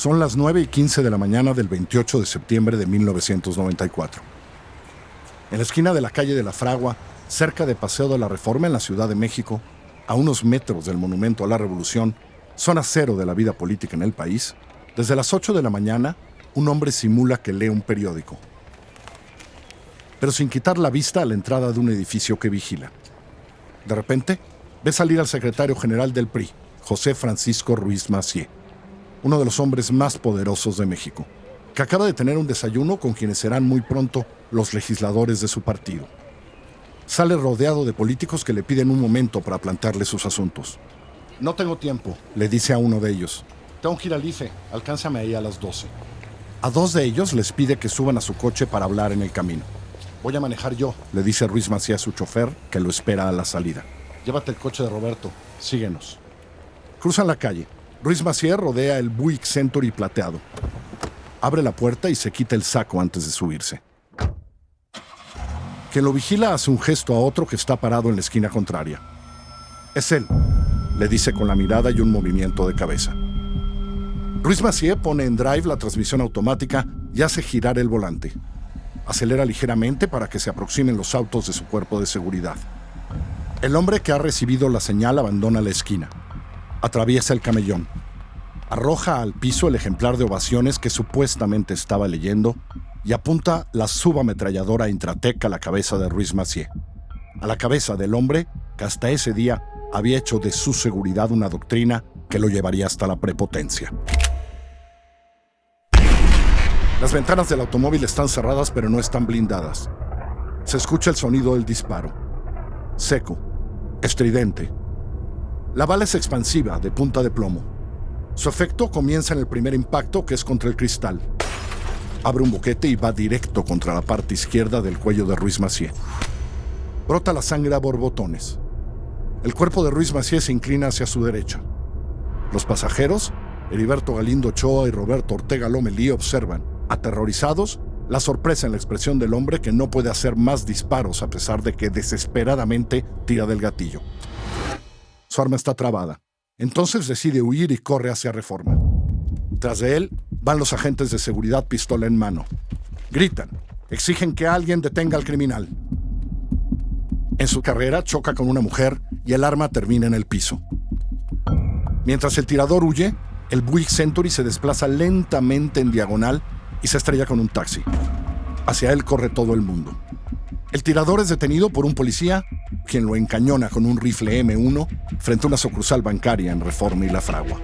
Son las 9:15 de la mañana del 28 de septiembre de 1994. En la esquina de la calle de la Fragua, cerca de Paseo de la Reforma en la Ciudad de México, a unos metros del Monumento a la Revolución, zona cero de la vida política en el país, desde las 8 de la mañana, un hombre simula que lee un periódico, pero sin quitar la vista a la entrada de un edificio que vigila. De repente, ve salir al secretario general del PRI, José Francisco Ruiz Massieu, uno de los hombres más poderosos de México, que acaba de tener un desayuno con quienes serán muy pronto los legisladores de su partido. Sale rodeado de políticos que le piden un momento para plantearle sus asuntos. «No tengo tiempo», le dice a uno de ellos. «Tengo que ir al IFE, alcánzame ahí a las 12». A dos de ellos les pide que suban a su coche para hablar en el camino. «Voy a manejar yo», le dice Ruiz Massieu a su chofer, que lo espera a la salida. «Llévate el coche de Roberto, síguenos». Cruzan la calle. Ruiz Massieu rodea el Buick Century plateado. Abre la puerta y se quita el saco antes de subirse. Quien lo vigila hace un gesto a otro que está parado en la esquina contraria. «Es él», le dice con la mirada y un movimiento de cabeza. Ruiz Massieu pone en drive la transmisión automática y hace girar el volante. Acelera ligeramente para que se aproximen los autos de su cuerpo de seguridad. El hombre que ha recibido la señal abandona la esquina. Atraviesa el camellón. Arroja al piso el ejemplar de Ovaciones que supuestamente estaba leyendo y apunta la subametralladora Intratec a la cabeza de Ruiz Massieu. A la cabeza del hombre que hasta ese día había hecho de su seguridad una doctrina que lo llevaría hasta la prepotencia. Las ventanas del automóvil están cerradas, pero no están blindadas. Se escucha el sonido del disparo. Seco, estridente. La bala es expansiva, de punta de plomo. Su efecto comienza en el primer impacto, que es contra el cristal. Abre un boquete y va directo contra la parte izquierda del cuello de Ruiz Massieu. Brota la sangre a borbotones. El cuerpo de Ruiz Massieu se inclina hacia su derecha. Los pasajeros, Heriberto Galindo Ochoa y Roberto Ortega Lomelí, observan, aterrorizados, la sorpresa en la expresión del hombre que no puede hacer más disparos a pesar de que desesperadamente tira del gatillo. Su arma está trabada. Entonces decide huir y corre hacia Reforma. Tras de él van los agentes de seguridad, pistola en mano. Gritan, exigen que alguien detenga al criminal. En su carrera choca con una mujer y el arma termina en el piso. Mientras el tirador huye, el Buick Century se desplaza lentamente en diagonal y se estrella con un taxi. Hacia él corre todo el mundo. El tirador es detenido por un policía, quien lo encañona con un rifle M1 frente a una sucursal bancaria en Reforma y La Fragua.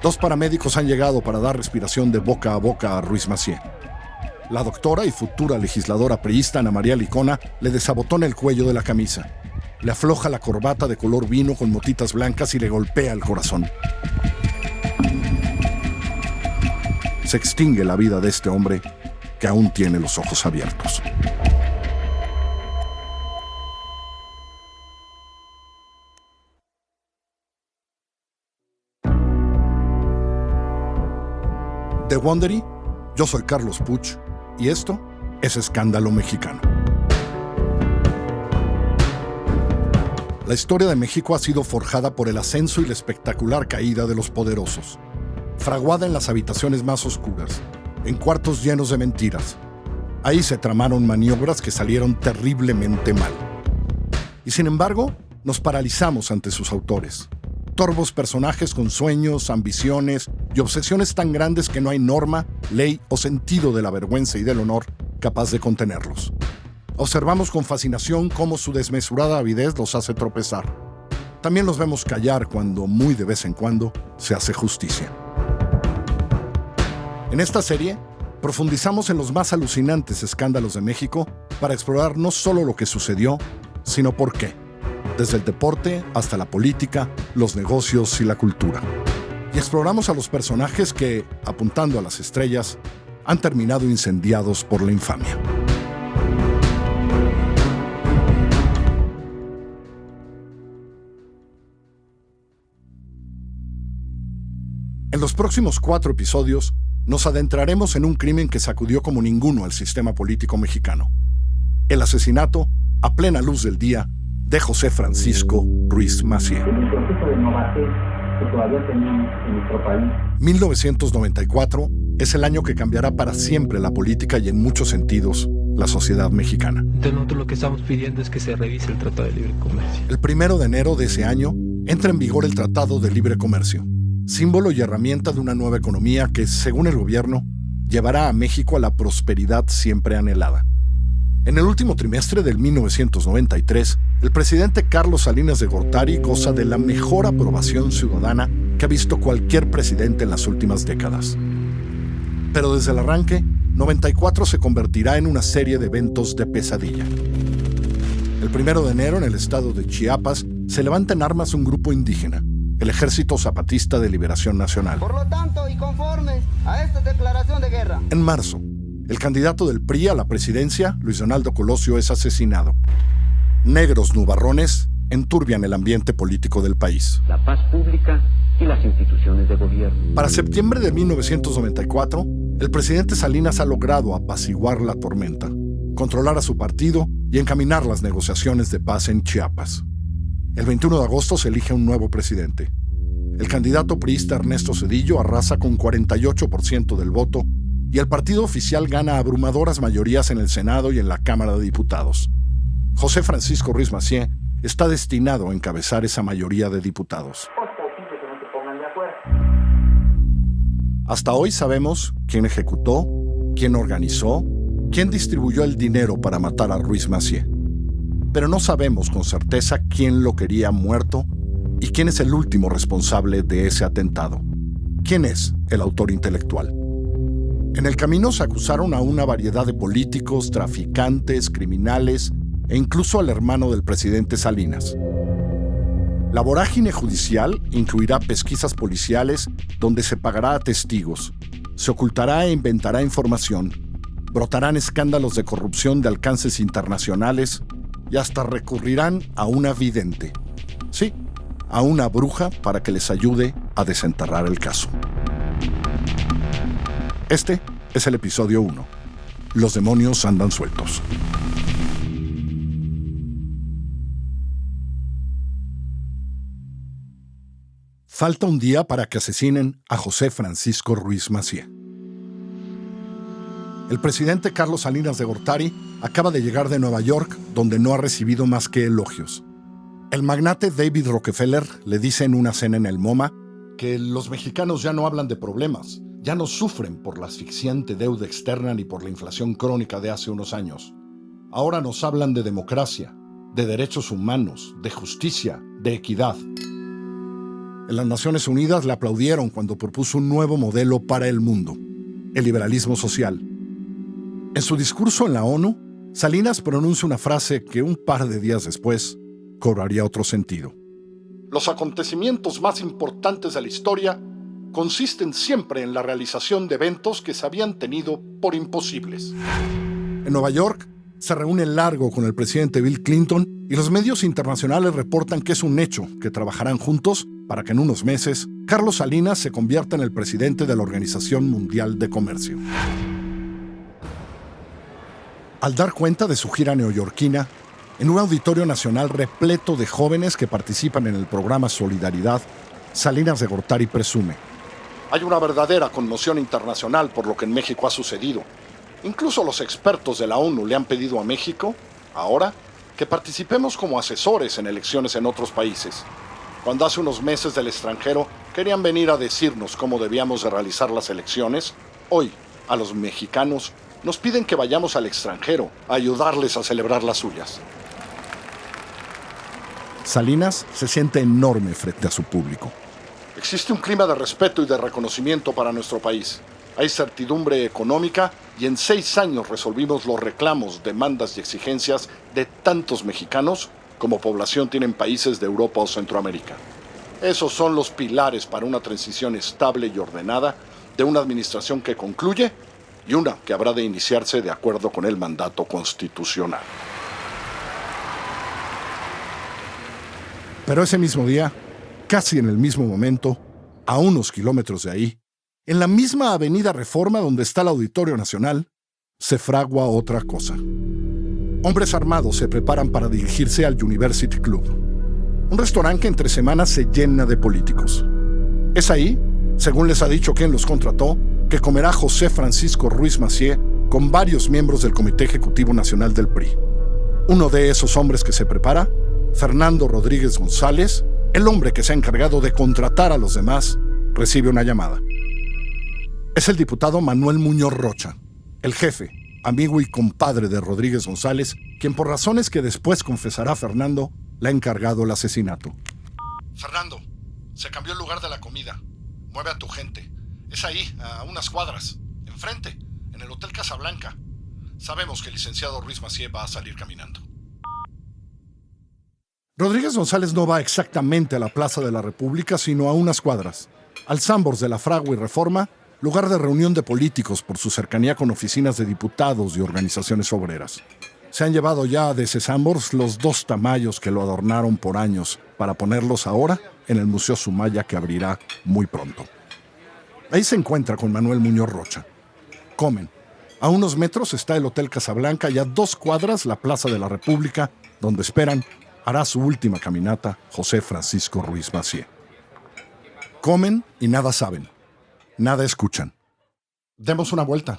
Dos paramédicos han llegado para dar respiración de boca a boca a Ruiz Massieu. La doctora y futura legisladora priista Ana María Licona le desabotona el cuello de la camisa. Le afloja la corbata de color vino con motitas blancas y le golpea el corazón. Se extingue la vida de este hombre que aún tiene los ojos abiertos. De Wondery, yo soy Carlos Puch y esto es Escándalo Mexicano. La historia de México ha sido forjada por el ascenso y la espectacular caída de los poderosos, fraguada en las habitaciones más oscuras, en cuartos llenos de mentiras. Ahí se tramaron maniobras que salieron terriblemente mal. Y sin embargo, nos paralizamos ante sus autores. Torvos personajes con sueños, ambiciones y obsesiones tan grandes que no hay norma, ley o sentido de la vergüenza y del honor capaz de contenerlos. Observamos con fascinación cómo su desmesurada avidez los hace tropezar. También los vemos callar cuando, muy de vez en cuando, se hace justicia. En esta serie, profundizamos en los más alucinantes escándalos de México para explorar no solo lo que sucedió, sino por qué, desde el deporte hasta la política, los negocios y la cultura. Y exploramos a los personajes que, apuntando a las estrellas, han terminado incendiados por la infamia. En los próximos 4 episodios, nos adentraremos en un crimen que sacudió como ninguno al sistema político mexicano. El asesinato, a plena luz del día, de José Francisco Ruiz Massieu. En un proceso de novatez que todavía tenemos en nuestro país. 1994 es el año que cambiará para siempre la política y en muchos sentidos la sociedad mexicana. Entonces nosotros lo que estamos pidiendo es que se revise el Tratado de Libre Comercio. El 1 de enero de ese año entra en vigor el Tratado de Libre Comercio, símbolo y herramienta de una nueva economía que, según el gobierno, llevará a México a la prosperidad siempre anhelada. En el último trimestre del 1993, el presidente Carlos Salinas de Gortari goza de la mejor aprobación ciudadana que ha visto cualquier presidente en las últimas décadas. Pero desde el arranque, 94 se convertirá en una serie de eventos de pesadilla. El 1 de enero, en el estado de Chiapas, se levanta en armas un grupo indígena, el Ejército Zapatista de Liberación Nacional. Por lo tanto, y conforme a esta declaración de guerra. En marzo, el candidato del PRI a la presidencia, Luis Donaldo Colosio, es asesinado. Negros nubarrones enturbian el ambiente político del país. La paz pública y las instituciones de gobierno. Para septiembre de 1994, el presidente Salinas ha logrado apaciguar la tormenta, controlar a su partido y encaminar las negociaciones de paz en Chiapas. El 21 de agosto se elige un nuevo presidente. El candidato priista Ernesto Zedillo arrasa con 48% del voto y el partido oficial gana abrumadoras mayorías en el Senado y en la Cámara de Diputados. José Francisco Ruiz Massieu está destinado a encabezar esa mayoría de diputados. Hasta hoy sabemos quién ejecutó, quién organizó, quién distribuyó el dinero para matar a Ruiz Massieu. Pero no sabemos con certeza quién lo quería muerto y quién es el último responsable de ese atentado. ¿Quién es el autor intelectual? En el camino se acusaron a una variedad de políticos, traficantes, criminales e incluso al hermano del presidente Salinas. La vorágine judicial incluirá pesquisas policiales donde se pagará a testigos, se ocultará e inventará información, brotarán escándalos de corrupción de alcances internacionales y hasta recurrirán a una vidente. Sí, a una bruja para que les ayude a desenterrar el caso. Este es el episodio 1. Los demonios andan sueltos. Falta un día para que asesinen a José Francisco Ruiz Massieu. El presidente Carlos Salinas de Gortari acaba de llegar de Nueva York, donde no ha recibido más que elogios. El magnate David Rockefeller le dice en una cena en el MoMA que los mexicanos ya no hablan de problemas, ya no sufren por la asfixiante deuda externa ni por la inflación crónica de hace unos años. Ahora nos hablan de democracia, de derechos humanos, de justicia, de equidad. En las Naciones Unidas le aplaudieron cuando propuso un nuevo modelo para el mundo, el liberalismo social. En su discurso en la ONU, Salinas pronuncia una frase que un par de días después cobraría otro sentido. Los acontecimientos más importantes de la historia consisten siempre en la realización de eventos que se habían tenido por imposibles. En Nueva York, se reúne largo con el presidente Bill Clinton y los medios internacionales reportan que es un hecho que trabajarán juntos para que en unos meses Carlos Salinas se convierta en el presidente de la Organización Mundial de Comercio. Al dar cuenta de su gira neoyorquina, en un auditorio nacional repleto de jóvenes que participan en el programa Solidaridad, Salinas de Gortari presume: hay una verdadera conmoción internacional por lo que en México ha sucedido. Incluso los expertos de la ONU le han pedido a México, ahora, que participemos como asesores en elecciones en otros países. Cuando hace unos meses del extranjero querían venir a decirnos cómo debíamos de realizar las elecciones, hoy, a los mexicanos, nos piden que vayamos al extranjero a ayudarles a celebrar las suyas. Salinas se siente enorme frente a su público. Existe un clima de respeto y de reconocimiento para nuestro país. Hay certidumbre económica y en 6 años resolvimos los reclamos, demandas y exigencias de tantos mexicanos como población tienen países de Europa o Centroamérica. Esos son los pilares para una transición estable y ordenada de una administración que concluye y una que habrá de iniciarse de acuerdo con el mandato constitucional. Pero ese mismo día, casi en el mismo momento, a unos kilómetros de ahí, en la misma avenida Reforma donde está el Auditorio Nacional, se fragua otra cosa. Hombres armados se preparan para dirigirse al University Club, un restaurante que entre semanas se llena de políticos. Es ahí, según les ha dicho quien los contrató, que comerá José Francisco Ruiz Massieu con varios miembros del Comité Ejecutivo Nacional del PRI. Uno de esos hombres que se prepara, Fernando Rodríguez González, el hombre que se ha encargado de contratar a los demás, recibe una llamada. Es el diputado Manuel Muñoz Rocha, el jefe, amigo y compadre de Rodríguez González, quien por razones que después confesará Fernando, le ha encargado el asesinato. Fernando, se cambió el lugar de la comida. Mueve a tu gente. Es ahí, a unas cuadras, enfrente, en el Hotel Casablanca. Sabemos que el licenciado Ruiz Massieu va a salir caminando. Rodríguez González no va exactamente a la Plaza de la República, sino a unas cuadras, al Sambors de la Fragua y Reforma, lugar de reunión de políticos por su cercanía con oficinas de diputados y organizaciones obreras. Se han llevado ya de ese Sambors los 2 tamayos que lo adornaron por años para ponerlos ahora en el Museo Sumaya que abrirá muy pronto. Ahí se encuentra con Manuel Muñoz Rocha. Comen. A unos metros está el Hotel Casablanca y a 2 cuadras la Plaza de la República, donde esperan hará su última caminata José Francisco Ruiz Massieu. Comen y nada saben. Nada escuchan. Demos una vuelta.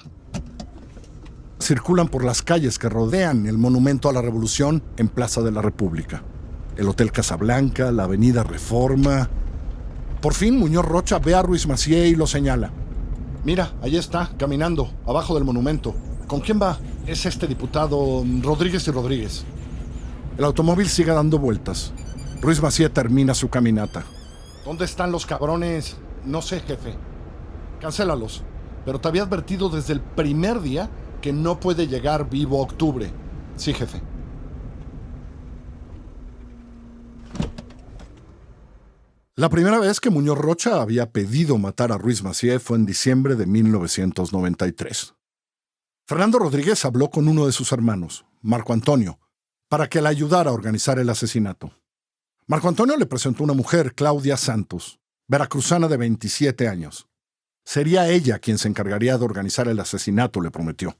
Circulan por las calles que rodean el Monumento a la Revolución en Plaza de la República. El Hotel Casablanca, la Avenida Reforma. Por fin Muñoz Rocha ve a Ruiz Massieu y lo señala. Mira, ahí está, caminando, abajo del monumento. ¿Con quién va? Es este diputado Rodríguez y Rodríguez. El automóvil sigue dando vueltas. Ruiz Massieu termina su caminata. ¿Dónde están los cabrones? No sé, jefe. Cancélalos. Pero te había advertido desde el primer día que no puede llegar vivo octubre. Sí, jefe. La primera vez que Muñoz Rocha había pedido matar a Ruiz Massieu fue en diciembre de 1993. Fernando Rodríguez habló con uno de sus hermanos, Marco Antonio, para que le ayudara a organizar el asesinato. Marco Antonio le presentó una mujer, Claudia Santos, veracruzana de 27 años. Sería ella quien se encargaría de organizar el asesinato, le prometió.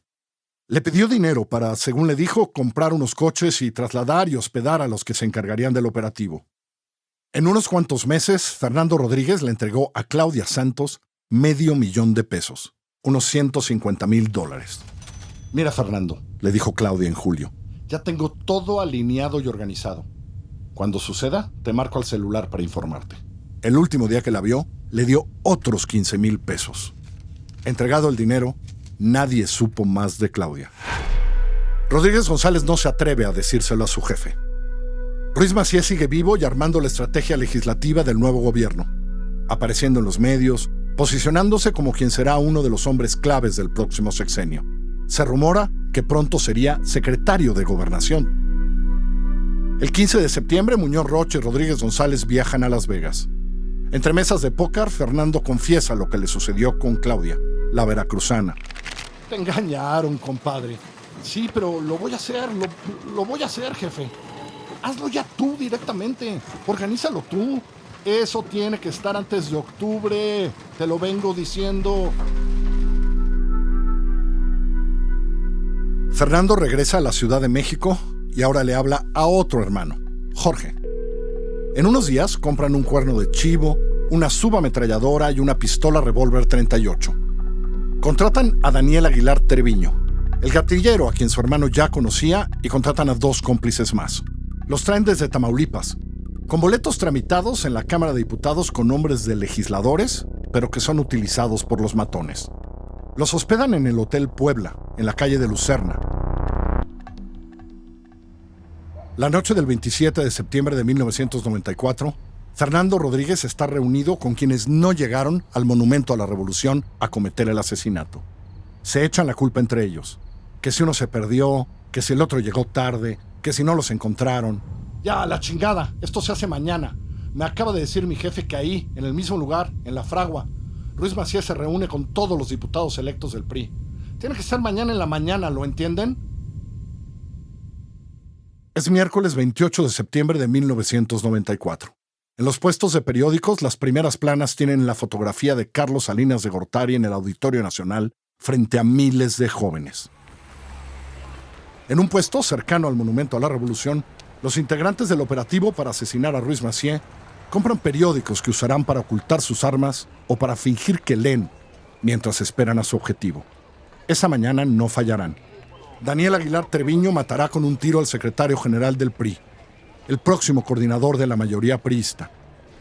Le pidió dinero para, según le dijo, comprar unos coches y trasladar y hospedar a los que se encargarían del operativo. En unos cuantos meses, Fernando Rodríguez le entregó a Claudia Santos $500,000, unos $150,000. Mira, Fernando, le dijo Claudia en julio, ya tengo todo alineado y organizado. Cuando suceda, te marco al celular para informarte. El último día que la vio, le dio otros $15,000. Entregado el dinero, nadie supo más de Claudia. Rodríguez González no se atreve a decírselo a su jefe. Ruiz Massieu sigue vivo y armando la estrategia legislativa del nuevo gobierno, apareciendo en los medios, posicionándose como quien será uno de los hombres claves del próximo sexenio. Se rumora que pronto sería secretario de Gobernación. El 15 de septiembre, Muñoz Rocha y Rodríguez González viajan a Las Vegas. Entre mesas de póker, Fernando confiesa lo que le sucedió con Claudia, la veracruzana. Te engañaron, compadre. Sí, pero lo voy a hacer, lo voy a hacer, jefe. Hazlo ya tú directamente. Organízalo tú. Eso tiene que estar antes de octubre. Te lo vengo diciendo. Fernando regresa a la Ciudad de México y ahora le habla a otro hermano, Jorge. En unos días compran un cuerno de chivo, una subametralladora y una pistola revólver 38. Contratan a Daniel Aguilar Treviño, el gatillero a quien su hermano ya conocía, y contratan a 2 cómplices más. Los traen desde Tamaulipas, con boletos tramitados en la Cámara de Diputados con nombres de legisladores, pero que son utilizados por los matones. Los hospedan en el Hotel Puebla, en la calle de Lucerna. La noche del 27 de septiembre de 1994, Fernando Rodríguez está reunido con quienes no llegaron al Monumento a la Revolución a cometer el asesinato. Se echan la culpa entre ellos. Que si uno se perdió, que si el otro llegó tarde, que si no los encontraron. Ya, la chingada, esto se hace mañana. Me acaba de decir mi jefe que ahí, en el mismo lugar, en la Fragua, Ruiz Massieu se reúne con todos los diputados electos del PRI. Tiene que ser mañana en la mañana, ¿lo entienden? Es miércoles 28 de septiembre de 1994. En los puestos de periódicos, las primeras planas tienen la fotografía de Carlos Salinas de Gortari en el Auditorio Nacional frente a miles de jóvenes. En un puesto cercano al Monumento a la Revolución, los integrantes del operativo para asesinar a Ruiz Massieu Compran periódicos que usarán para ocultar sus armas o para fingir que leen mientras esperan a su objetivo. Esa mañana no fallarán. Daniel Aguilar Treviño matará con un tiro al secretario general del PRI, el próximo coordinador de la mayoría priista,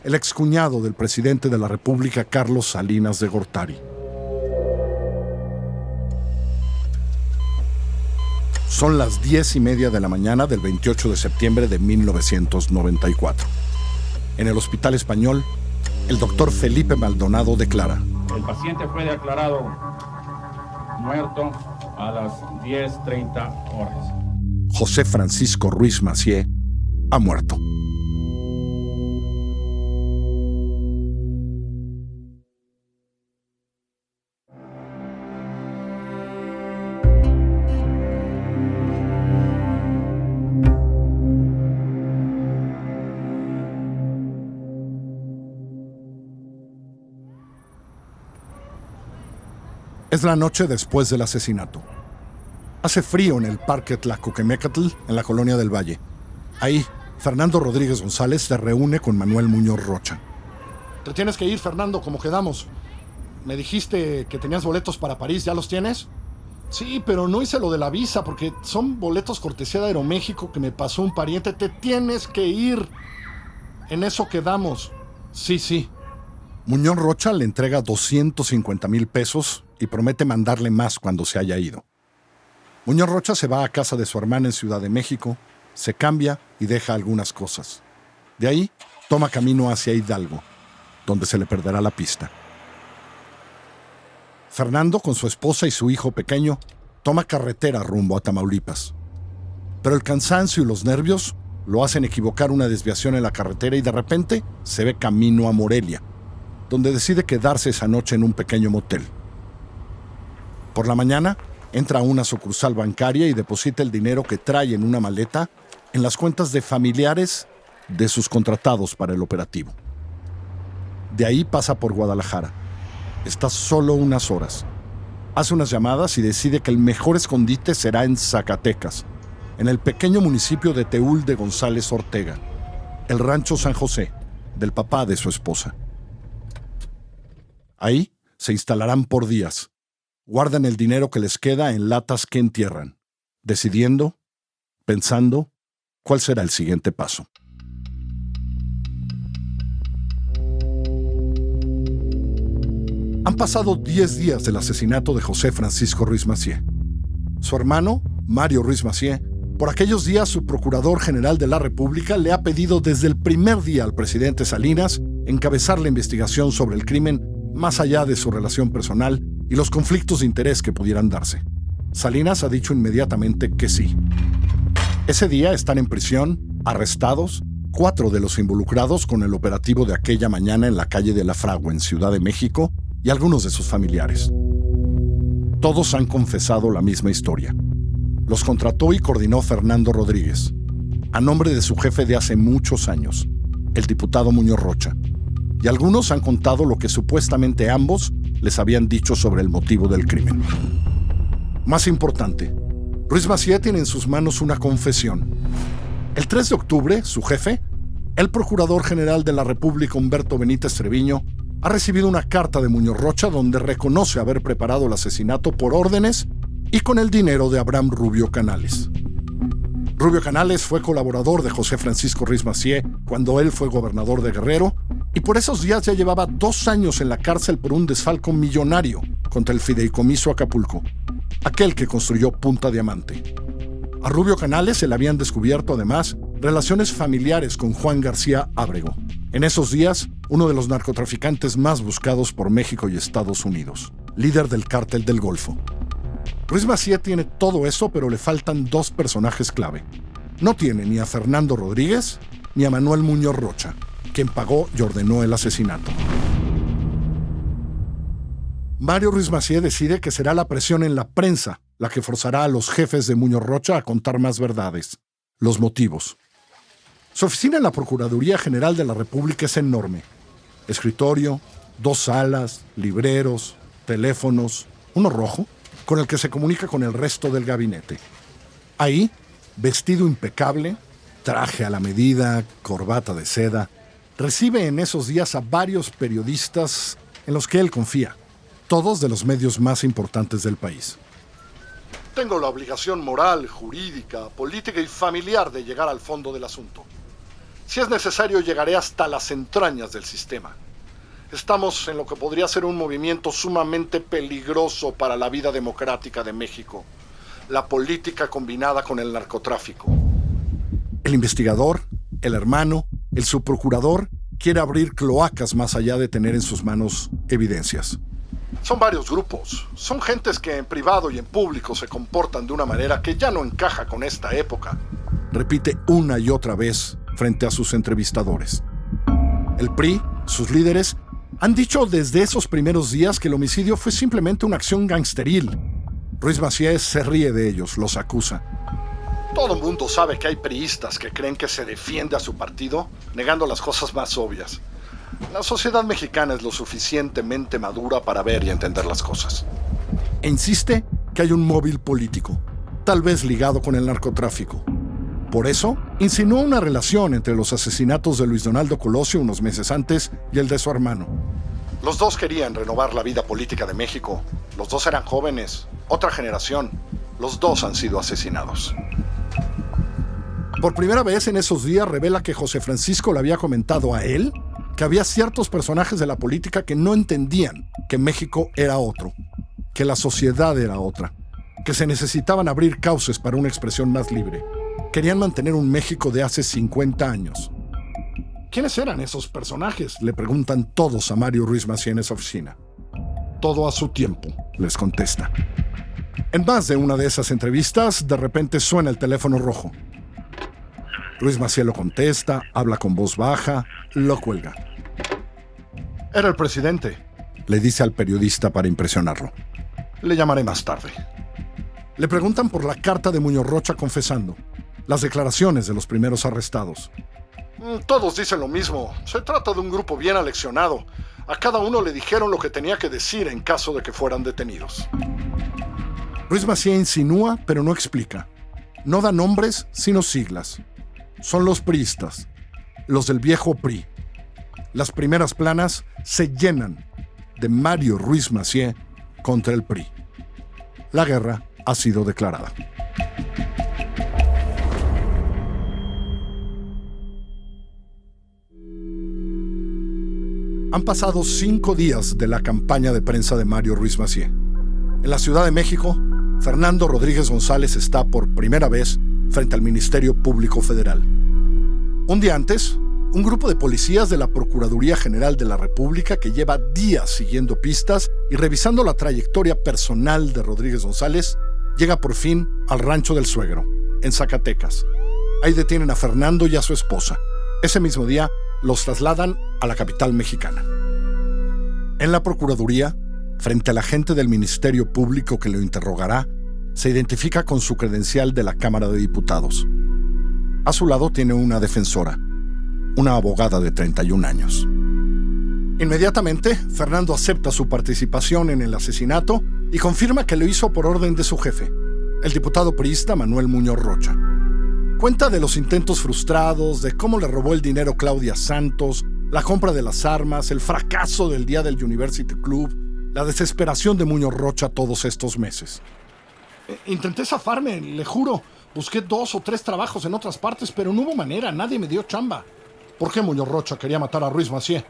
el excuñado del presidente de la República, Carlos Salinas de Gortari. Son las 10:30 de la mañana del 28 de septiembre de 1994. En el Hospital Español, el doctor Felipe Maldonado declara: el paciente fue declarado muerto a las 10:30 horas. José Francisco Ruiz Massieu ha muerto. Es la noche después del asesinato. Hace frío en el Parque Tlacoquemecatl, en la Colonia del Valle. Ahí, Fernando Rodríguez González se reúne con Manuel Muñoz Rocha. Te tienes que ir, Fernando, como quedamos. Me dijiste que tenías boletos para París, ¿ya los tienes? Sí, pero no hice lo de la visa porque son boletos cortesía de Aeroméxico que me pasó un pariente. Te tienes que ir. En eso quedamos. Sí. Muñoz Rocha le entrega 250,000 pesos y promete mandarle más cuando se haya ido. Muñoz Rocha se va a casa de su hermana en Ciudad de México, se cambia y deja algunas cosas. De ahí, toma camino hacia Hidalgo, donde se le perderá la pista. Fernando, con su esposa y su hijo pequeño, toma carretera rumbo a Tamaulipas. Pero el cansancio y los nervios lo hacen equivocar una desviación en la carretera y de repente se ve camino a Morelia, donde decide quedarse esa noche en un pequeño motel. Por la mañana, entra a una sucursal bancaria y deposita el dinero que trae en una maleta en las cuentas de familiares de sus contratados para el operativo. De ahí pasa por Guadalajara. Está solo unas horas. Hace unas llamadas y decide que el mejor escondite será en Zacatecas, en el pequeño municipio de Teúl de González Ortega, el rancho San José, del papá de su esposa. Ahí se instalarán por días. Guardan el dinero que les queda en latas que entierran, decidiendo, pensando, cuál será el siguiente paso. Han pasado 10 días del asesinato de José Francisco Ruiz Massieu. Su hermano, Mario Ruiz Massieu, por aquellos días su procurador general de la República le ha pedido desde el primer día al presidente Salinas encabezar la investigación sobre el crimen más allá de su relación personal y los conflictos de interés que pudieran darse. Salinas ha dicho inmediatamente que sí. Ese día están en prisión, arrestados, 4 de los involucrados con el operativo de aquella mañana en la calle de La Fragua, en Ciudad de México, y algunos de sus familiares. Todos han confesado la misma historia. Los contrató y coordinó Fernando Rodríguez, a nombre de su jefe de hace muchos años, el diputado Muñoz Rocha. Y algunos han contado lo que supuestamente ambos les habían dicho sobre el motivo del crimen. Más importante, Ruiz Massieu tiene en sus manos una confesión. El 3 de octubre, su jefe, el Procurador General de la República Humberto Benítez Treviño, ha recibido una carta de Muñoz Rocha donde reconoce haber preparado el asesinato por órdenes y con el dinero de Abraham Rubio Canales. Rubio Canales fue colaborador de José Francisco Ruiz Massieu cuando él fue gobernador de Guerrero y por esos días ya llevaba 2 años en la cárcel por un desfalco millonario contra el Fideicomiso Acapulco, aquel que construyó Punta Diamante. A Rubio Canales se le habían descubierto además relaciones familiares con Juan García Ábrego, en esos días uno de los narcotraficantes más buscados por México y Estados Unidos, líder del Cártel del Golfo. Ruiz Massieu tiene todo eso, pero le faltan 2 personajes clave. No tiene ni a Fernando Rodríguez ni a Manuel Muñoz Rocha, quien pagó y ordenó el asesinato. Mario Ruiz Massieu decide que será la presión en la prensa la que forzará a los jefes de Muñoz Rocha a contar más verdades, los motivos. Su oficina en la Procuraduría General de la República es enorme. Escritorio, 2 salas, libreros, teléfonos, uno rojo, con el que se comunica con el resto del gabinete. Ahí, vestido impecable, traje a la medida, corbata de seda, recibe en esos días a varios periodistas en los que él confía, todos de los medios más importantes del país. Tengo la obligación moral, jurídica, política y familiar de llegar al fondo del asunto. Si es necesario, llegaré hasta las entrañas del sistema. Estamos en lo que podría ser un movimiento sumamente peligroso para la vida democrática de México. La política combinada con el narcotráfico. El investigador, el hermano, el subprocurador quiere abrir cloacas más allá de tener en sus manos evidencias. Son varios grupos. Son gentes que en privado y en público se comportan de una manera que ya no encaja con esta época. Repite una y otra vez frente a sus entrevistadores. El PRI, sus líderes, han dicho desde esos primeros días que el homicidio fue simplemente una acción gangsteril. Ruiz Massieu se ríe de ellos, los acusa. Todo el mundo sabe que hay priistas que creen que se defiende a su partido, negando las cosas más obvias. La sociedad mexicana es lo suficientemente madura para ver y entender las cosas. E insiste que hay un móvil político, tal vez ligado con el narcotráfico. Por eso, insinuó una relación entre los asesinatos de Luis Donaldo Colosio unos meses antes y el de su hermano. Los dos querían renovar la vida política de México. Los dos eran jóvenes, otra generación. Los dos han sido asesinados. Por primera vez en esos días revela que José Francisco le había comentado a él que había ciertos personajes de la política que no entendían que México era otro, que la sociedad era otra, que se necesitaban abrir cauces para una expresión más libre. Querían mantener un México de hace 50 años. ¿Quiénes eran esos personajes?, le preguntan todos a Mario Ruiz Massieu en esa oficina. Todo a su tiempo, les contesta. En más de una de esas entrevistas, de repente suena el teléfono rojo. Ruiz Massieu lo contesta, habla con voz baja, lo cuelga. Era el presidente, le dice al periodista para impresionarlo. Le llamaré más tarde. Le preguntan por la carta de Muñoz Rocha confesando, las declaraciones de los primeros arrestados. Todos dicen lo mismo. Se trata de un grupo bien aleccionado. A cada uno le dijeron lo que tenía que decir en caso de que fueran detenidos. Ruiz Massieu insinúa, pero no explica. No da nombres, sino siglas. Son los priistas, los del viejo PRI. Las primeras planas se llenan de Mario Ruiz Massieu contra el PRI. La guerra ha sido declarada. Han pasado 5 días de la campaña de prensa de Mario Ruiz Massieu. En la Ciudad de México, Fernando Rodríguez González está por primera vez frente al Ministerio Público Federal. Un día antes, un grupo de policías de la Procuraduría General de la República que lleva días siguiendo pistas y revisando la trayectoria personal de Rodríguez González, llega por fin al Rancho del Suegro, en Zacatecas. Ahí detienen a Fernando y a su esposa. Ese mismo día, los trasladan a la capital mexicana. En la Procuraduría, frente al agente del Ministerio Público que lo interrogará, se identifica con su credencial de la Cámara de Diputados. A su lado tiene una defensora, una abogada de 31 años. Inmediatamente, Fernando acepta su participación en el asesinato y confirma que lo hizo por orden de su jefe, el diputado priista Manuel Muñoz Rocha. Cuenta de los intentos frustrados, de cómo le robó el dinero Claudia Santos, la compra de las armas, el fracaso del día del University Club, la desesperación de Muñoz Rocha todos estos meses. Intenté zafarme, le juro. Busqué 2 o 3 trabajos en otras partes, pero no hubo manera, nadie me dio chamba. ¿Por qué Muñoz Rocha quería matar a Ruiz Massieu?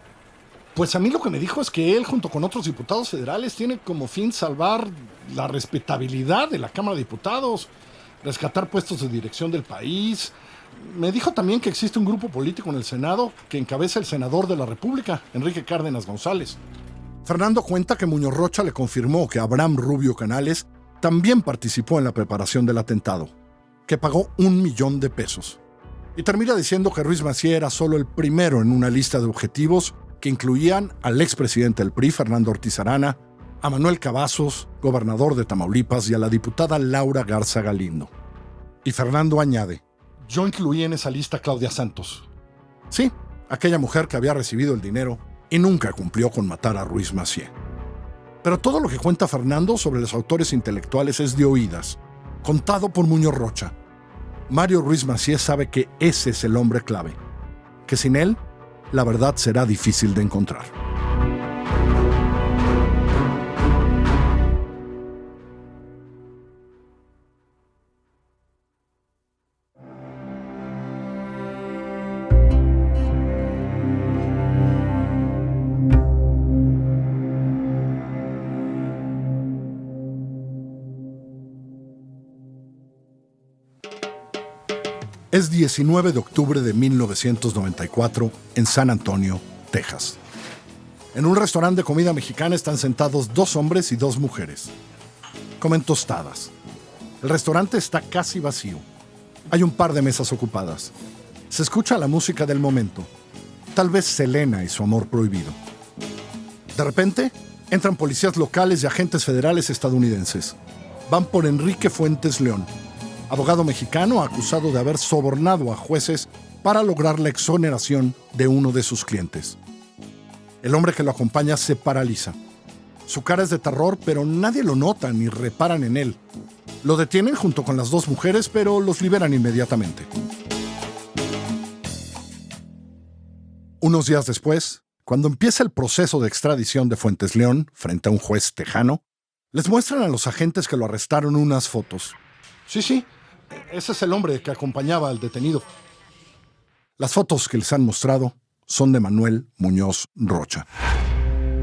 Pues a mí lo que me dijo es que él, junto con otros diputados federales, tiene como fin salvar la respetabilidad de la Cámara de Diputados, rescatar puestos de dirección del país. Me dijo también que existe un grupo político en el Senado que encabeza el senador de la República, Enrique Cárdenas González. Fernando cuenta que Muñoz Rocha le confirmó que Abraham Rubio Canales también participó en la preparación del atentado, que pagó $1 millón. Y termina diciendo que Ruiz Massieu era solo el primero en una lista de objetivos que incluían al expresidente del PRI, Fernando Ortiz Arana, a Manuel Cavazos, gobernador de Tamaulipas, y a la diputada Laura Garza Galindo. Y Fernando añade, yo incluí en esa lista a Claudia Santos. Sí, aquella mujer que había recibido el dinero y nunca cumplió con matar a Ruiz Massieu. Pero todo lo que cuenta Fernando sobre los autores intelectuales es de oídas, contado por Muñoz Rocha. Mario Ruiz Massieu sabe que ese es el hombre clave, que sin él la verdad será difícil de encontrar. Es 19 de octubre de 1994 en San Antonio, Texas. En un restaurante de comida mexicana están sentados 2 hombres y 2 mujeres. Comen tostadas. El restaurante está casi vacío. Hay un par de mesas ocupadas. Se escucha la música del momento. Tal vez Selena y su amor prohibido. De repente, entran policías locales y agentes federales estadounidenses. Van por Enrique Fuentes León, abogado mexicano acusado de haber sobornado a jueces para lograr la exoneración de uno de sus clientes. El hombre que lo acompaña se paraliza. Su cara es de terror, pero nadie lo nota ni reparan en él. Lo detienen junto con las 2 mujeres, pero los liberan inmediatamente. Unos días después, cuando empieza el proceso de extradición de Fuentes León frente a un juez tejano, les muestran a los agentes que lo arrestaron unas fotos. Sí, ese es el hombre que acompañaba al detenido. Las fotos que les han mostrado son de Manuel Muñoz Rocha.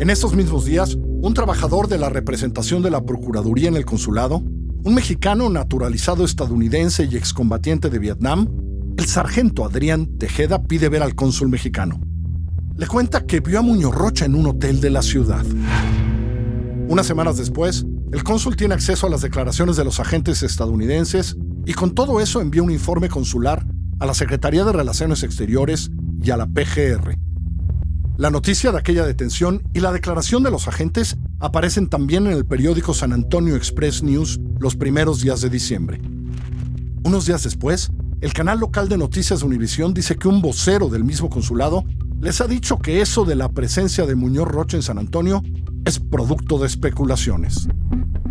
En estos mismos días, un trabajador de la representación de la Procuraduría en el consulado, un mexicano naturalizado estadounidense y excombatiente de Vietnam, el sargento Adrián Tejeda, pide ver al cónsul mexicano. Le cuenta que vio a Muñoz Rocha en un hotel de la ciudad. Unas semanas después, el cónsul tiene acceso a las declaraciones de los agentes estadounidenses y con todo eso envía un informe consular a la Secretaría de Relaciones Exteriores y a la PGR. La noticia de aquella detención y la declaración de los agentes aparecen también en el periódico San Antonio Express News los primeros días de diciembre. Unos días después, el canal local de noticias de Univisión dice que un vocero del mismo consulado les ha dicho que eso de la presencia de Muñoz Rocha en San Antonio es producto de especulaciones.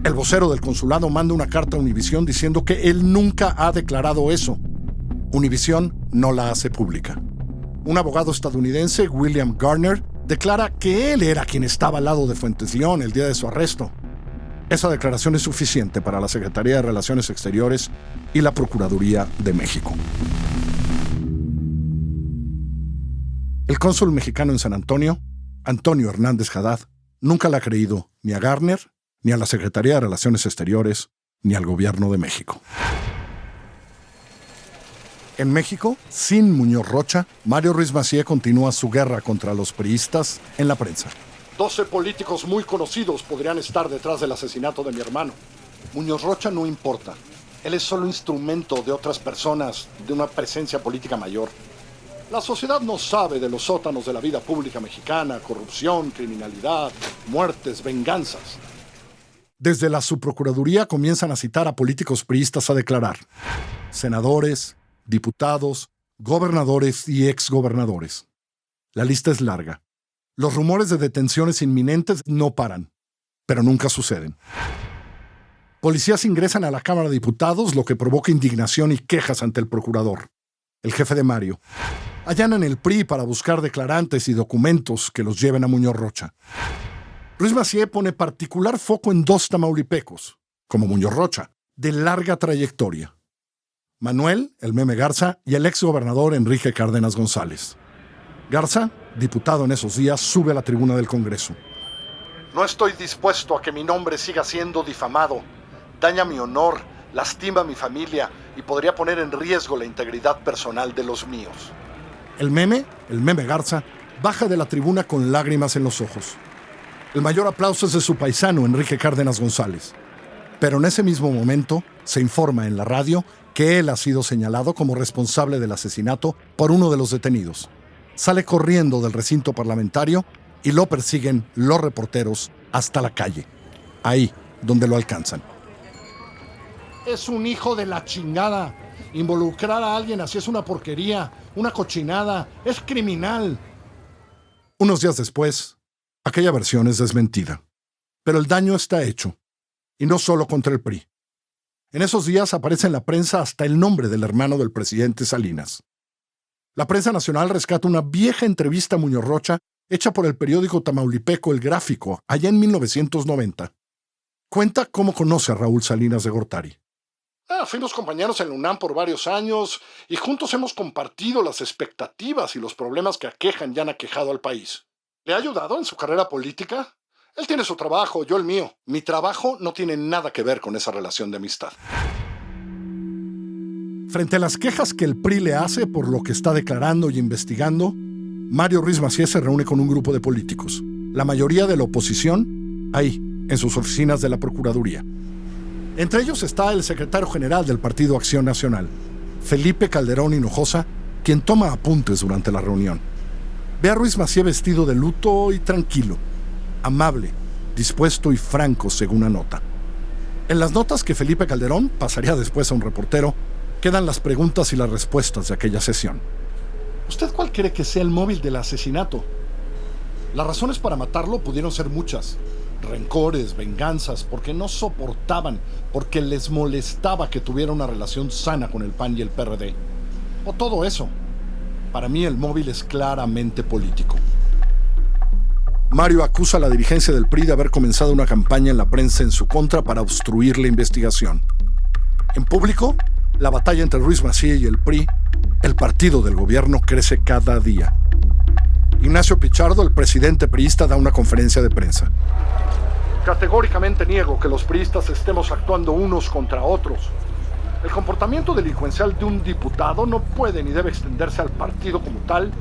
El vocero del consulado manda una carta a Univisión diciendo que él nunca ha declarado eso. Univisión no la hace pública. Un abogado estadounidense, William Garner, declara que él era quien estaba al lado de Fuentes León el día de su arresto. Esa declaración es suficiente para la Secretaría de Relaciones Exteriores y la Procuraduría de México. El cónsul mexicano en San Antonio, Antonio Hernández Haddad, nunca le ha creído ni a Garner, ni a la Secretaría de Relaciones Exteriores, ni al Gobierno de México. En México, sin Muñoz Rocha, Mario Ruiz Massieu continúa su guerra contra los priistas en la prensa. 12 políticos muy conocidos podrían estar detrás del asesinato de mi hermano. Muñoz Rocha no importa. Él es solo instrumento de otras personas, de una presencia política mayor. La sociedad no sabe de los sótanos de la vida pública mexicana, corrupción, criminalidad, muertes, venganzas. Desde la subprocuraduría comienzan a citar a políticos priistas a declarar. Senadores, diputados, gobernadores y exgobernadores. La lista es larga. Los rumores de detenciones inminentes no paran, pero nunca suceden. Policías ingresan a la Cámara de Diputados, lo que provoca indignación y quejas ante el procurador, el jefe de Mario. Allanan el PRI para buscar declarantes y documentos que los lleven a Muñoz Rocha. Ruiz Massieu pone particular foco en 2 tamaulipecos, como Muñoz Rocha, de larga trayectoria. Manuel, el Meme Garza, y el exgobernador Enrique Cárdenas González. Garza, diputado en esos días, sube a la tribuna del Congreso. No estoy dispuesto a que mi nombre siga siendo difamado. Daña mi honor, lastima a mi familia y podría poner en riesgo la integridad personal de los míos. El Meme Garza, baja de la tribuna con lágrimas en los ojos. El mayor aplauso es de su paisano, Enrique Cárdenas González. Pero en ese mismo momento se informa en la radio que él ha sido señalado como responsable del asesinato por uno de los detenidos. Sale corriendo del recinto parlamentario y lo persiguen los reporteros hasta la calle, ahí donde lo alcanzan. Es un hijo de la chingada. Involucrar a alguien así es una porquería, una cochinada, es criminal. Unos días después, aquella versión es desmentida. Pero el daño está hecho, y no solo contra el PRI. En esos días aparece en la prensa hasta el nombre del hermano del presidente Salinas. La prensa nacional rescata una vieja entrevista a Muñoz Rocha hecha por el periódico tamaulipeco El Gráfico, allá en 1990. Cuenta cómo conoce a Raúl Salinas de Gortari. Fuimos compañeros en la UNAM por varios años y juntos hemos compartido las expectativas y los problemas que aquejan y han aquejado al país. ¿Le ha ayudado en su carrera política? Él tiene su trabajo, yo el mío. Mi trabajo no tiene nada que ver con esa relación de amistad. Frente a las quejas que el PRI le hace por lo que está declarando y investigando, Mario Ruiz Massieu se reúne con un grupo de políticos, la mayoría de la oposición, ahí, en sus oficinas de la Procuraduría. Entre ellos está el secretario general del Partido Acción Nacional, Felipe Calderón Hinojosa, quien toma apuntes durante la reunión. Ve a Ruiz Massieu vestido de luto y tranquilo, amable, dispuesto y franco, según anota. En las notas que Felipe Calderón pasaría después a un reportero, quedan las preguntas y las respuestas de aquella sesión. ¿Usted cuál cree que sea el móvil del asesinato? Las razones para matarlo pudieron ser muchas. Rencores, venganzas, porque no soportaban, porque les molestaba que tuviera una relación sana con el PAN y el PRD. O todo eso. Para mí el móvil es claramente político. Mario acusa a la dirigencia del PRI de haber comenzado una campaña en la prensa en su contra para obstruir la investigación. En público, la batalla entre Ruiz Massieu y el PRI, el partido del gobierno, crece cada día. Ignacio Pichardo, el presidente priista, da una conferencia de prensa. Categóricamente niego que los priistas estemos actuando unos contra otros. El comportamiento delincuencial de un diputado no puede ni debe extenderse al partido como tal,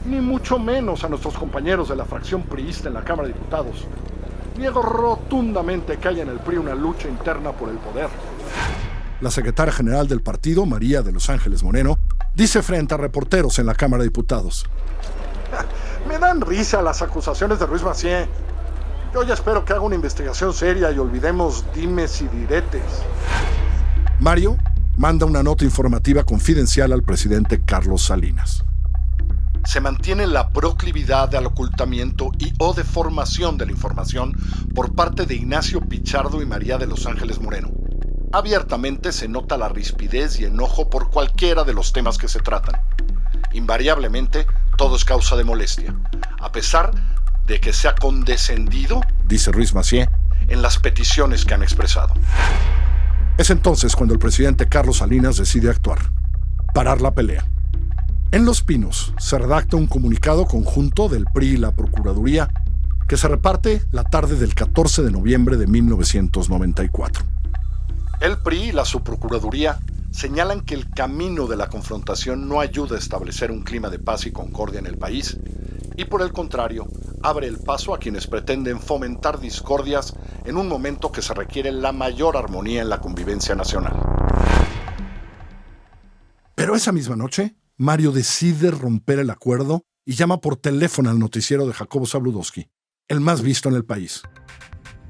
ni mucho menos a nuestros compañeros de la fracción priista en la Cámara de Diputados. Niego rotundamente que haya en el PRI una lucha interna por el poder. La secretaria general del partido, María de Los Ángeles Moreno, dice frente a reporteros en la Cámara de Diputados: me dan risa las acusaciones de Ruiz Massieu. Yo ya espero que haga una investigación seria y olvidemos dimes y diretes. Mario manda una nota informativa confidencial al presidente Carlos Salinas. Se mantiene la proclividad al ocultamiento y o deformación de la información por parte de Ignacio Pichardo y María de Los Ángeles Moreno. Abiertamente se nota la rispidez y enojo por cualquiera de los temas que se tratan. Invariablemente, todo es causa de molestia, a pesar de que se ha condescendido, dice Ruiz Massieu, en las peticiones que han expresado. Es entonces cuando el presidente Carlos Salinas decide actuar, parar la pelea. En Los Pinos se redacta un comunicado conjunto del PRI y la Procuraduría que se reparte la tarde del 14 de noviembre de 1994. El PRI y la Subprocuraduría señalan que el camino de la confrontación no ayuda a establecer un clima de paz y concordia en el país y, por el contrario, abre el paso a quienes pretenden fomentar discordias en un momento que se requiere la mayor armonía en la convivencia nacional. Pero esa misma noche, Mario decide romper el acuerdo y llama por teléfono al noticiero de Jacobo Zabludowski, el más visto en el país.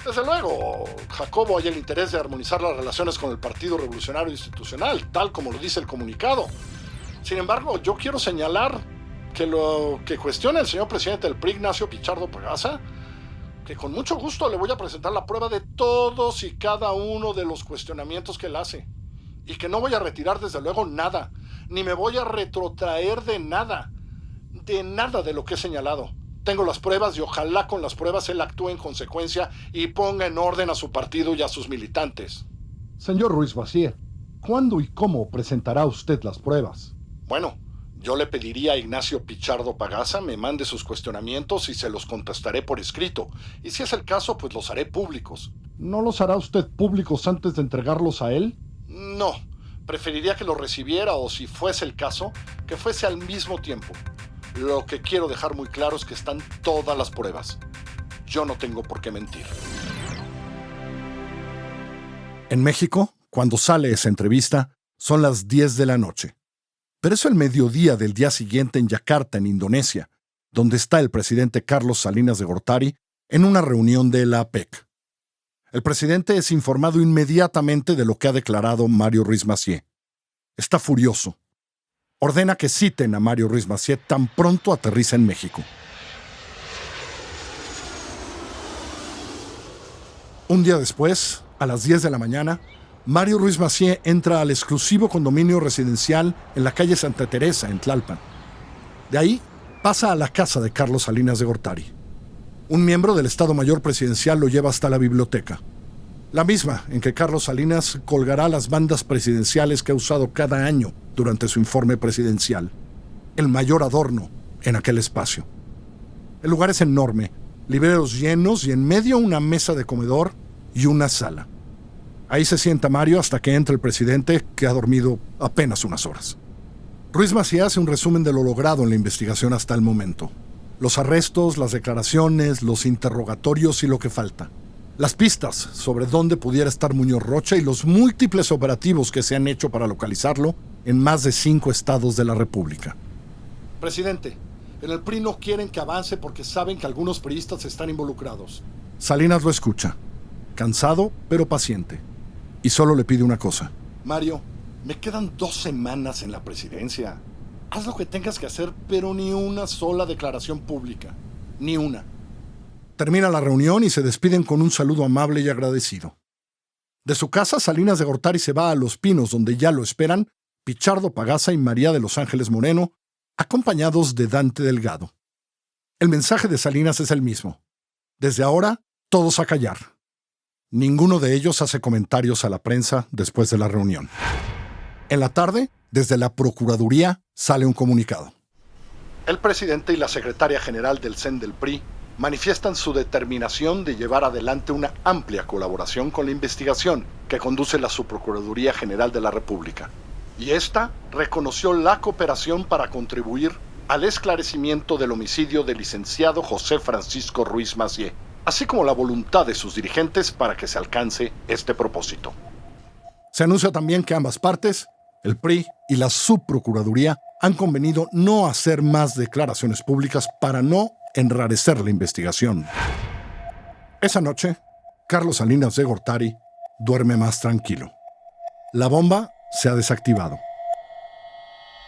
Desde luego, Jacobo hay el interés de armonizar las relaciones con el Partido Revolucionario Institucional, tal como lo dice el comunicado. Sin embargo, yo quiero señalar que lo que cuestiona el señor presidente del PRI, Ignacio Pichardo Pagasa, que con mucho gusto le voy a presentar la prueba de todos y cada uno de los cuestionamientos que él hace. Y que no voy a retirar desde luego nada, ni me voy a retrotraer de nada de lo que he señalado. Tengo las pruebas y ojalá con las pruebas él actúe en consecuencia y ponga en orden a su partido y a sus militantes. Señor Ruiz Massieu, ¿cuándo y cómo presentará usted las pruebas? Bueno, yo le pediría a Ignacio Pichardo Pagasa me mande sus cuestionamientos y se los contestaré por escrito. Y si es el caso, pues los haré públicos. ¿No los hará usted públicos antes de entregarlos a él? No, preferiría que los recibiera o, si fuese el caso, que fuese al mismo tiempo. Lo que quiero dejar muy claro es que están todas las pruebas. Yo no tengo por qué mentir. En México, cuando sale esa entrevista, son las 10 de la noche. Pero es el mediodía del día siguiente en Yakarta, en Indonesia, donde está el presidente Carlos Salinas de Gortari en una reunión de la APEC. El presidente es informado inmediatamente de lo que ha declarado Mario Ruiz Massieu. Está furioso. Ordena que citen a Mario Ruiz Massieu tan pronto aterriza en México. Un día después, a las 10 de la mañana, Mario Ruiz Massieu entra al exclusivo condominio residencial en la calle Santa Teresa, en Tlalpan. De ahí pasa a la casa de Carlos Salinas de Gortari. Un miembro del Estado Mayor Presidencial lo lleva hasta la biblioteca, la misma en que Carlos Salinas colgará las bandas presidenciales que ha usado cada año durante su informe presidencial, el mayor adorno en aquel espacio. El lugar es enorme, libreros llenos y en medio una mesa de comedor y una sala. Ahí se sienta Mario hasta que entra el presidente, que ha dormido apenas unas horas. Ruiz Massieu hace un resumen de lo logrado en la investigación hasta el momento. Los arrestos, las declaraciones, los interrogatorios y lo que falta. Las pistas sobre dónde pudiera estar Muñoz Rocha y los múltiples operativos que se han hecho para localizarlo en más de 5 estados de la República. Presidente, en el PRI no quieren que avance porque saben que algunos priistas están involucrados. Salinas lo escucha, cansado pero paciente, y solo le pide una cosa. Mario, me quedan 2 semanas en la presidencia. Haz lo que tengas que hacer, pero ni una sola declaración pública. Ni una. Termina la reunión y se despiden con un saludo amable y agradecido. De su casa, Salinas de Gortari se va a Los Pinos, donde ya lo esperan Pichardo Pagaza y María de los Ángeles Moreno, acompañados de Dante Delgado. El mensaje de Salinas es el mismo. Desde ahora, todos a callar. Ninguno de ellos hace comentarios a la prensa después de la reunión. En la tarde, desde la Procuraduría, sale un comunicado. El presidente y la secretaria general del CEN del PRI manifiestan su determinación de llevar adelante una amplia colaboración con la investigación que conduce la Subprocuraduría General de la República. Y esta reconoció la cooperación para contribuir al esclarecimiento del homicidio del licenciado José Francisco Ruiz Massieu, así como la voluntad de sus dirigentes para que se alcance este propósito. Se anuncia también que ambas partes, el PRI y la Subprocuraduría, han convenido no hacer más declaraciones públicas para no enrarecer la investigación. Esa noche, Carlos Salinas de Gortari duerme más tranquilo. La bomba se ha desactivado.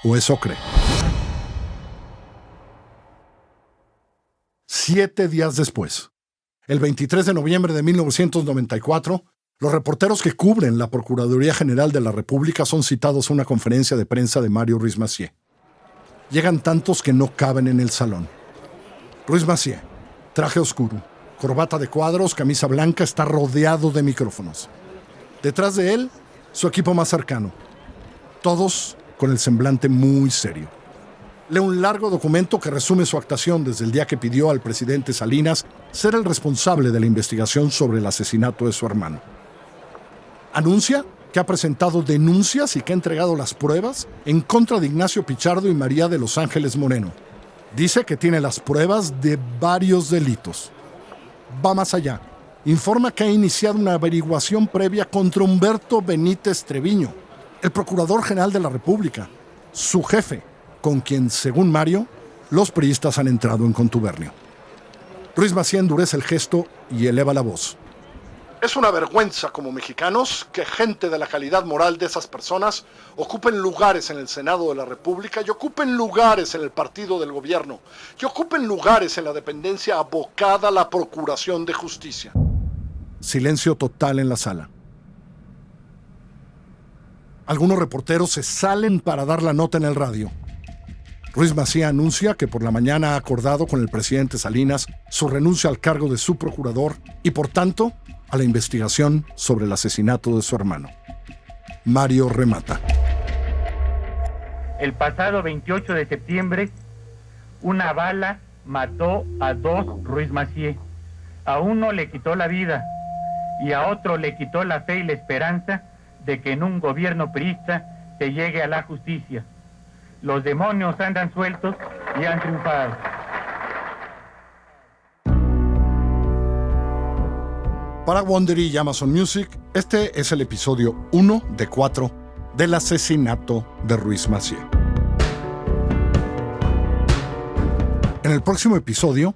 O eso cree. 7 días después, el 23 de noviembre de 1994, los reporteros que cubren la Procuraduría General de la República son citados a una conferencia de prensa de Mario Ruiz Massieu. Llegan tantos que no caben en el salón. Ruiz Massieu, traje oscuro, corbata de cuadros, camisa blanca, está rodeado de micrófonos. Detrás de él, su equipo más cercano. Todos con el semblante muy serio. Lee un largo documento que resume su actuación desde el día que pidió al presidente Salinas ser el responsable de la investigación sobre el asesinato de su hermano. Anuncia que ha presentado denuncias y que ha entregado las pruebas en contra de Ignacio Pichardo y María de los Ángeles Moreno. Dice que tiene las pruebas de varios delitos. Va más allá. Informa que ha iniciado una averiguación previa contra Humberto Benítez Treviño, el Procurador General de la República, su jefe, con quien, según Mario, los priistas han entrado en contubernio. Ruiz Massieu endurece el gesto y eleva la voz. Es una vergüenza como mexicanos que gente de la calidad moral de esas personas ocupen lugares en el Senado de la República y ocupen lugares en el partido del gobierno y ocupen lugares en la dependencia abocada a la Procuración de Justicia. Silencio total en la sala. Algunos reporteros se salen para dar la nota en el radio. Ruiz Massieu anuncia que por la mañana ha acordado con el presidente Salinas su renuncia al cargo de subprocurador y, por tanto, a la investigación sobre el asesinato de su hermano. Mario remata. El pasado 28 de septiembre, una bala mató a 2 Ruiz Massieu. A uno le quitó la vida y a otro le quitó la fe y la esperanza de que en un gobierno priista se llegue a la justicia. Los demonios andan sueltos y han triunfado. Para Wondery y Amazon Music, este es el episodio 1 de 4 del asesinato de Ruiz Massieu. En el próximo episodio,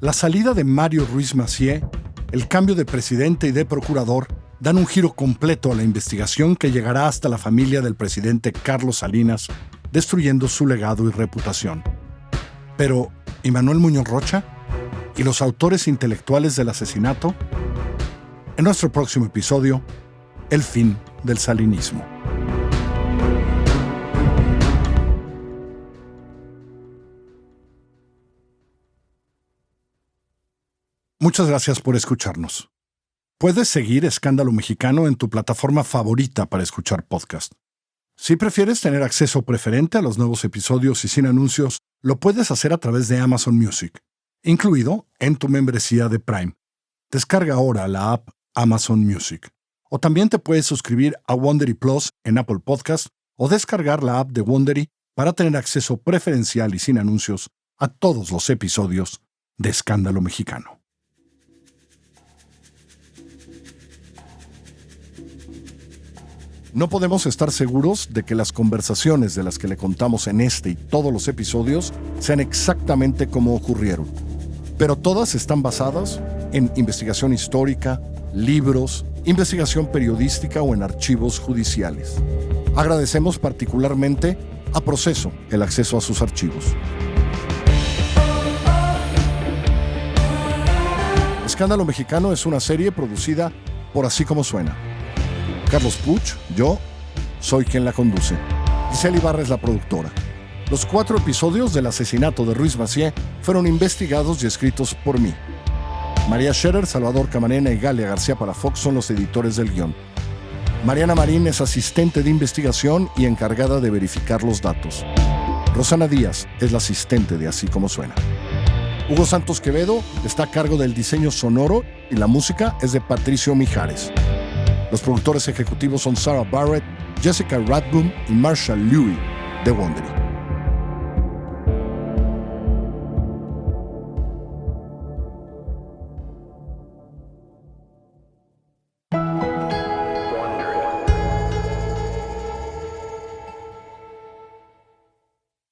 la salida de Mario Ruiz Massieu, el cambio de presidente y de procurador, dan un giro completo a la investigación que llegará hasta la familia del presidente Carlos Salinas, destruyendo su legado y reputación. Pero, ¿y Manuel Muñoz Rocha? ¿Y los autores intelectuales del asesinato? En nuestro próximo episodio, el fin del salinismo. Muchas gracias por escucharnos. Puedes seguir Escándalo Mexicano en tu plataforma favorita para escuchar podcast. Si prefieres tener acceso preferente a los nuevos episodios y sin anuncios, lo puedes hacer a través de Amazon Music, incluido en tu membresía de Prime. Descarga ahora la app Amazon Music. O también te puedes suscribir a Wondery Plus en Apple Podcast o descargar la app de Wondery para tener acceso preferencial y sin anuncios a todos los episodios de Escándalo Mexicano. No podemos estar seguros de que las conversaciones de las que le contamos en este y todos los episodios sean exactamente como ocurrieron, pero todas están basadas en investigación histórica, libros, investigación periodística o en archivos judiciales. Agradecemos particularmente a Proceso el acceso a sus archivos. Escándalo Mexicano es una serie producida por Así Como Suena. Carlos Puch, yo, soy quien la conduce. Giselle Ibarra es la productora. Los 4 episodios del asesinato de Ruiz Massieu fueron investigados y escritos por mí. María Scherer, Salvador Camarena y Galia García Palafox son los editores del guión. Mariana Marín es asistente de investigación y encargada de verificar los datos. Rosana Díaz es la asistente de Así Como Suena. Hugo Santos Quevedo está a cargo del diseño sonoro y la música es de Patricio Mijares. Los productores ejecutivos son Sarah Barrett, Jessica Radboom y Marshall Lewy de Wondery.